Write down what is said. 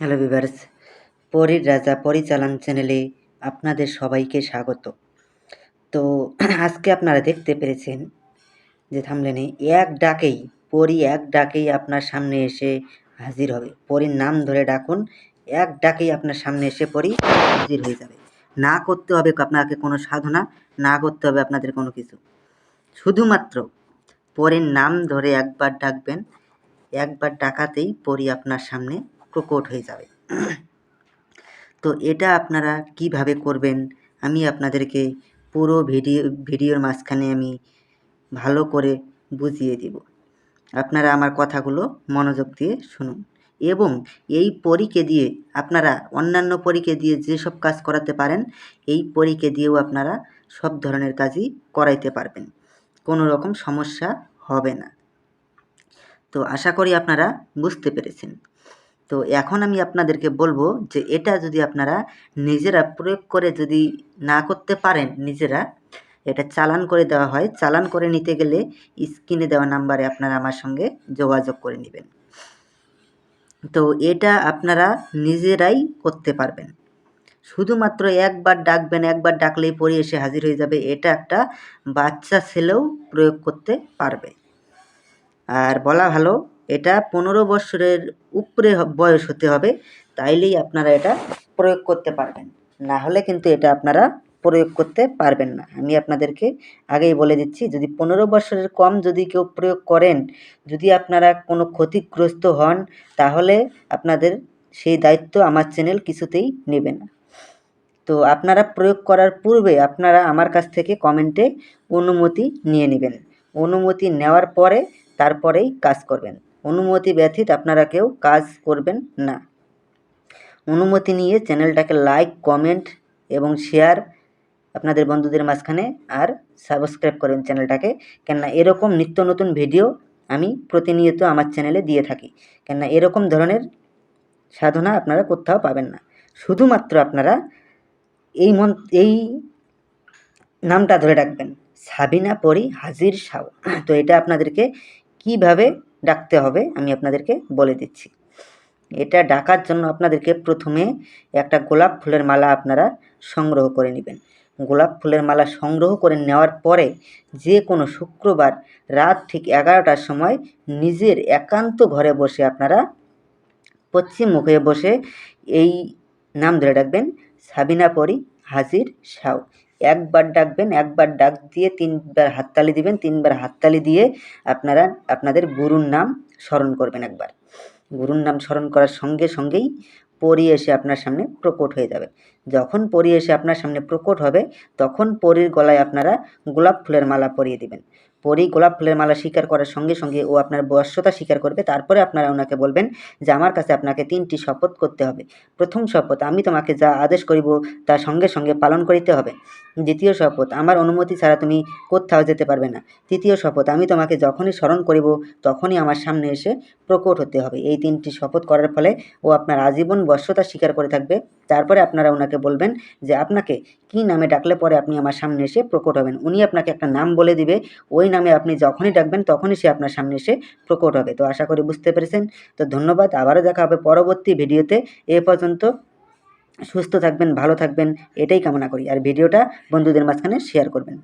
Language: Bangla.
হ্যালো ভিউয়ার্স, পরীর রাজা পরিচালন চ্যানেলে আপনাদের সবাইকে স্বাগত। তো আজকে আপনারা দেখতে পেরেছেন যে থাম্বনেলে এক ডাকেই আপনার সামনে এসে হাজির হবে। পরীর নাম ধরে ডাকুন, এক ডাকেই আপনার সামনে এসে পরী হাজির হয়ে যাবে। না করতে হবে আপনাকে কোনো সাধনা, না করতে হবে আপনাদের কোনো কিছু। শুধুমাত্র পরীর নাম ধরে একবার ডাকবেন, একবার ডাকাতেই পরী আপনার সামনে প্রকট হয়ে যাবে। তো এটা আপনারা কিভাবে করবেন আমি আপনাদেরকে পুরো ভিডিওর মাঝখানে আমি ভালো করে বুঝিয়ে দেব। আপনারা আমার কথাগুলো মনোযোগ দিয়ে শুনুন এবং এই পরীকে দিয়ে আপনারা অন্যান্য পরীকে দিয়ে যেসব কাজ করাতে পারেন এই পরীকে দিয়েও আপনারা সব ধরনের কাজই করাইতে পারবেন, কোনো রকম সমস্যা হবে না। তো আশা করি আপনারা বুঝতে পেরেছেন। তো এখন আমি আপনাদেরকে বলবো যে এটা যদি আপনারা নিজেরা প্রয়োগ করে যদি না করতে পারেন, নিজেরা এটা চালান করে দেওয়া হয়। চালান করে নিতে গেলে স্ক্রিনে দেওয়া নাম্বারে আপনারা আমার সঙ্গে যোগাযোগ করে নেবেন। তো এটা আপনারা নিজেরাই করতে পারবেন। শুধুমাত্র একবার ডাকবেন, একবার ডাকলেই পরী এসে হাজির হয়ে যাবে। এটা একটা বাচ্চা ছেলেও প্রয়োগ করতে পারবে। আর বলা ভালো এটা 15 বছরের উপরে বয়স হতে হবে, তাইলেই আপনারা এটা প্রয়োগ করতে পারবেন। না হলে কিন্তু এটা আপনারা প্রয়োগ করতে পারবেন না। আমি আপনাদেরকে আগেই বলে দিচ্ছি, যদি 15 বছরের কম যদি কেউ প্রয়োগ করেন, যদি আপনারা কোনো ক্ষতিগ্রস্ত হন, তাহলে আপনাদের সেই দায়িত্ব আমার চ্যানেল কিছুতেই নেবে না। তো আপনারা প্রয়োগ করার পূর্বে আপনারা আমার কাছ থেকে কমেন্টে অনুমতি নিয়ে নেবেন। অনুমতি নেওয়ার পরে তারপরেই কাজ করবেন। অনুমতি ব্যতীত আপনারা কেউ কাজ করবেন না। অনুমতি নিয়ে চ্যানেলটাকে লাইক, কমেন্ট এবং শেয়ার আপনাদের বন্ধুদের মাঝখানে আর সাবস্ক্রাইব করবেন চ্যানেলটাকে। কেননা এরকম নিত্য নতুন ভিডিও আমি প্রতিনিয়ত আমার চ্যানেলে দিয়ে থাকি। কেননা এরকম ধরনের সাধনা আপনারা কোথাও পাবেন না। শুধুমাত্র আপনারা এই নামটা ধরে ডাকবেন, সাবিনা পরী হাজির সাও। তো এটা আপনাদেরকে কিভাবে ডাকতে হবে আমি আপনাদেরকে বলে দিচ্ছি। এটা ডাকার জন্য আপনাদেরকে প্রথমে একটা গোলাপ ফুলের মালা আপনারা সংগ্রহ করে নেবেন। গোলাপ ফুলের মালা সংগ্রহ করে নেওয়ার পরে যে কোনো শুক্রবার রাত ঠিক 11টার সময় নিজের একান্ত ঘরে বসে আপনারা পশ্চিম মুখে বসে এই নাম ধরে ডাকবেন, সাবিনা পরী হাজির সাও। একবার ডাকবেন, একবার ডাক দিয়ে 3বার হাততালি দিবেন। 3বার হাততালি দিয়ে আপনারা আপনাদের গুরুর নাম স্মরণ করবেন একবার। গুরুর নাম স্মরণ করার সঙ্গে সঙ্গেই পরী এসে আপনার সামনে প্রকট হয়ে যাবে। যখন পরী এসে আপনার সামনে প্রকট হবে তখন পরীর গলায় আপনারা গোলাপ ফুলের মালা পরিয়ে দিবেন। পরী গোলাপ ফুলের মালা স্বীকার করার সঙ্গে সঙ্গে ও আপনার বশ্যতা স্বীকার করবে। তারপরে আপনারা ওনাকে বলবেন যে আমার কাছে আপনাকে 3টি শপথ করতে হবে। প্রথম শপথ, আমি তোমাকে যা আদেশ করিব তা সঙ্গে সঙ্গে পালন করিতে হবে। দ্বিতীয় শপথ, আমার অনুমতি ছাড়া তুমি কোথাও যেতে পারবে না। তৃতীয় শপথ, আমি তোমাকে যখনই স্মরণ করিব তখনই আমার সামনে এসে প্রকট হতে হবে। এই 3টি শপথ করার ফলে ও আপনার আজীবন বশ্যতা স্বীকার করে থাকবে। তারপরে আপনারা ওনাকে বলবেন যে আপনাকে কী নামে ডাকলে পরে আপনি আমার সামনে এসে প্রকট হবেন। উনি আপনাকে একটা নাম বলে দিবে, ওই নামে আপনি যখনই ডাকবেন তখনই সে আপনার সামনে এসে প্রকট হবে। তো আশা করি বুঝতে পেরেছেন। তো ধন্যবাদ, আবারও দেখা হবে পরবর্তী ভিডিওতে। এ পর্যন্ত সুস্থ থাকবেন, ভালো থাকবেন, এটাই কামনা করি। আর ভিডিওটা বন্ধুদের মাঝখানে শেয়ার করবেন।